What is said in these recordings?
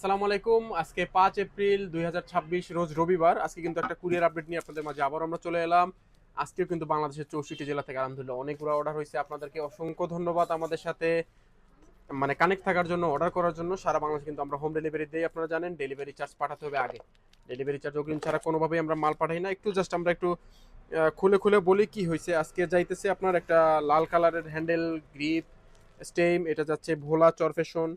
আসসালামু আলাইকুম। আজকে 5 এপ্রিল 2026 রোজ রবিবার। আজকে কিন্তু একটা কুরিয়ার আপডেট নিয়ে আপনাদের মাঝে আবার আমরা চলে এলাম। আজকেও কিন্তু বাংলাদেশের 64 জেলা থেকে আলহামদুলিল্লাহ অনেকগুলো অর্ডার হয়েছে। আপনাদেরকে অসংখ্য ধন্যবাদ আমাদের সাথে কানেক্ট থাকার জন্য, অর্ডার করার জন্য। সারা বাংলাদেশে কিন্তু আমরা হোম ডেলিভারি দেই, আপনারা জানেন। ডেলিভারি চার্জ পাঠাতে হবে আগে। ডেলিভারি চার্জ অগ্রিম ছাড়া কোনোভাবেই আমরা মাল পাঠাই না। আমরা একটু খুলে খুলে বলি কি হয়েছে। আজকে যাইতেছে আপনার একটা লাল কালারের হ্যান্ডেল গ্রিপ স্টেম, এটা যাচ্ছে ভোলা চরফেশন।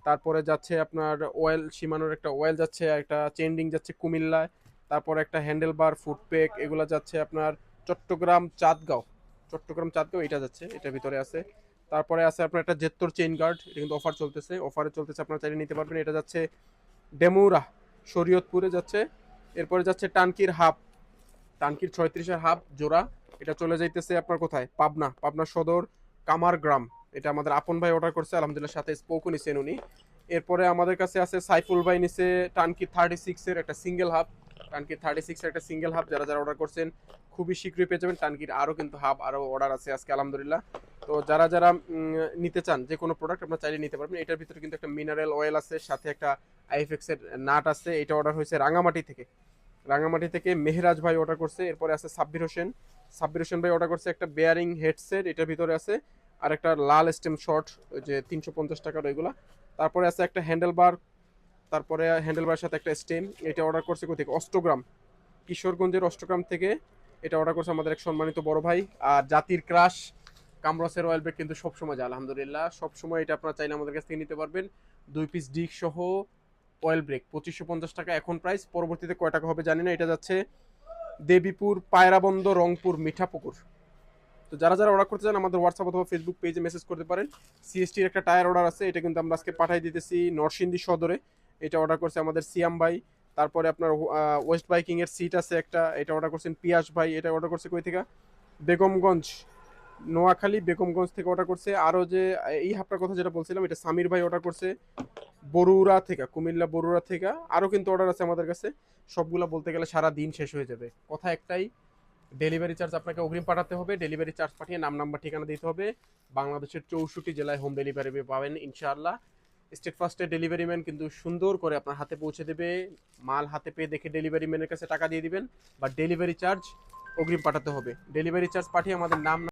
তারপরে যাচ্ছে আপনার অয়েল সীমানোর একটা অয়েল যাচ্ছে, একটা চেন্ডিং যাচ্ছে কুমিল্লায়। তারপরে একটা হ্যান্ডেল বার ফুটপেক, এগুলো যাচ্ছে আপনার চট্টগ্রাম চাঁদগাঁও। এটা যাচ্ছে, এটার ভিতরে আছে। তারপরে আছে আপনার একটা জেত্তর চেইন গার্ড, এটা কিন্তু অফারে চলতেছে, আপনারা চাইলে নিতে পারবেন। এটা যাচ্ছে ডেমুরা, শরীয়তপুরে যাচ্ছে। এরপরে যাচ্ছে টানকির 36-এর হাফ জোড়া। এটা চলে যাইতেছে আপনার কোথায়, পাবনা সদর কামারগ্রাম। এটা আমাদের আপন ভাই অর্ডার করছে, আলহামদুলিল্লাহ, সাথে স্পোকও নিছেন উনি। এরপরে আমাদের কাছে আছে সাইফুল ভাই নিছে টানকি 36-এর একটা সিঙ্গেল হাব। যারা যারা অর্ডার করছেন খুবই শীঘ্রই পেয়ে যাবেন। টানকির আরও কিন্তু হাব আরও অর্ডার আছে আজকে, আলহামদুলিল্লাহ। তো যারা যারা নিতে চান যে কোনো প্রোডাক্ট, আপনারা চাইলে নিতে পারবেন। এটার ভিতরে কিন্তু একটা মিনারেল অয়েল আছে, সাথে একটা আইএফএক্স এর নাট আছে। এটা অর্ডার হয়েছে রাঙামাটি থেকে মেহরাজ ভাই অর্ডার করছে। এরপরে আছে সাব্বির হোসেন ভাই অর্ডার করছে একটা বেয়ারিং হেডসেট, এটার ভিতরে আছে। আর একটা লাল স্টেম শর্ট, ওই যে 350 টাকার ওইগুলা। তারপরে আছে একটা হ্যান্ডেলবার সাথে একটা স্টেম। এটা অর্ডার করছে কোথা থেকে, কিশোরগঞ্জের অষ্টগ্রাম থেকে। এটা অর্ডার করছে আমাদের এক সম্মানিত বড় ভাই। আর জাতির ক্রাশ কামরসের অয়েল ব্রেক কিন্তু সবসময় যায়, আলহামদুলিল্লাহ সবসময়। এটা আপনারা চাইলে আমাদের কাছ থেকে নিতে পারবেন। 2 পিস ডিক সহ অয়েল ব্রেক 2550 টাকা এখন প্রাইস। পরবর্তীতে কয় টাকা হবে জানি না। এটা যাচ্ছে দেবীপুর, পায়রাবন্দ, রংপুর, মিঠাপুকুর। তো যারা যারা অর্ডার করতে চান আমাদের হোয়াটসঅ্যাপ অথবা ফেসবুক পেজে মেসেজ করতে পারেন। সিএসটির একটা টায়ার অর্ডার আছে, এটা কিন্তু আমরা আজকে পাঠাই দিতেছি নরসিংদী সদরে। এটা অর্ডার করছে আমাদের সিয়াম ভাই। তারপরে আপনার ওয়েস্ট বাইকিং এর সিট আছে একটা, এটা অর্ডার করছেন পিয়াস ভাই। এটা অর্ডার করছে কই থেকে, বেগমগঞ্জ, নোয়াখালী বেগমগঞ্জ থেকে অর্ডার করছে। আরও যে এই হাফটার কথা যেটা বলছিলাম, এটা সামির ভাই অর্ডার করছে কুমিল্লা বরুড়া থেকে। আরও কিন্তু অর্ডার আছে আমাদের কাছে। সবগুলো বলতে গেলে সারা দিন শেষ হয়ে যাবে। কথা একটাই, ডেলিভারি চার্জ আপনাকে অগ্রিম পাঠাতে হবে। ডেলিভারি চার্জ পাঠিয়ে নাম নাম্বার ঠিকানা দিতে হবে। বাংলাদেশের 64 জেলায় হোম ডেলিভারি পাবেন ইনশাআল্লাহ। স্টেট ফার্স্টের ডেলিভারি ম্যান কিন্তু সুন্দর করে আপনার হাতে পৌঁছে দেবে। মাল হাতে পেয়ে দেখে ডেলিভারি ম্যানের কাছে টাকা দিয়ে দিবেন, বা ডেলিভারি চার্জ অগ্রিম পাঠাতে হবে। ডেলিভারি চার্জ পাঠিয়ে আমাদের নাম